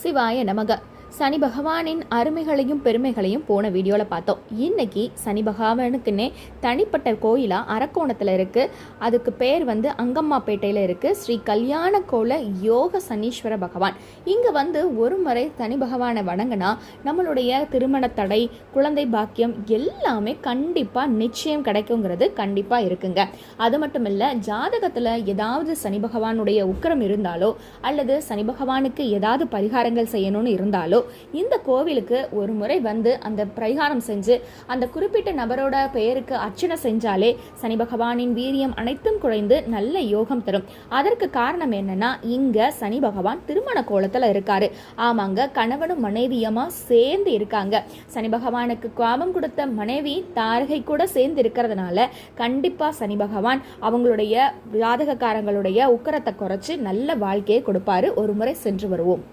சிவாய நமக. சனி பகவானின் அருமைகளையும் பெருமைகளையும் போன வீடியோவில் பார்த்தோம். இன்னைக்கு சனி பகவானுக்குன்னே தனிப்பட்ட கோயிலாக அரக்கோணத்தில் இருக்குது. அதுக்கு பேர் அங்கம்மாப்பேட்டையில் இருக்குது. ஸ்ரீ கல்யாண கோல யோக சனீஸ்வர பகவான். இங்கே ஒரு முறை சனி பகவானை வணங்கினா நம்மளுடைய திருமண தடை, குழந்தை பாக்கியம் எல்லாமே கண்டிப்பாக நிச்சயம் கிடைக்குங்கிறது கண்டிப்பாக இருக்குங்க. அது மட்டும் இல்லை, ஜாதகத்தில் ஏதாவது சனி பகவானுடைய உக்கிரம் இருந்தாலோ அல்லது சனி பகவானுக்கு ஏதாவது பரிகாரங்கள் செய்யணும்னு இருந்தாலோ இந்த கோவிலுக்கு ஒரு முறை அந்த பரிகாரம் செஞ்சு அந்த குறிப்பிட்ட நபரோட பெயருக்கு அர்ச்சனை செஞ்சாலே சனி பகவானின் வீரியம் அனைத்தும் குறைந்து நல்ல யோகம் தரும். அதற்கு காரணம் என்னன்னா, இங்க சனி பகவான் திருமண கோலத்துல இருக்காரு. ஆமாங்க, கணவனும் மனைவியமா சேர்ந்து இருக்காங்க. சனி பகவானுக்கு கோபம் கொடுத்த மனைவி தாரகை கூட சேர்ந்து இருக்கிறதுனால கண்டிப்பா சனி பகவான் அவங்களுடைய ஜாதகக்காரங்களுடைய உக்கரத்தை குறைச்சு நல்ல வாழ்க்கையை கொடுப்பாரு. ஒரு முறை சென்று வருவோம்.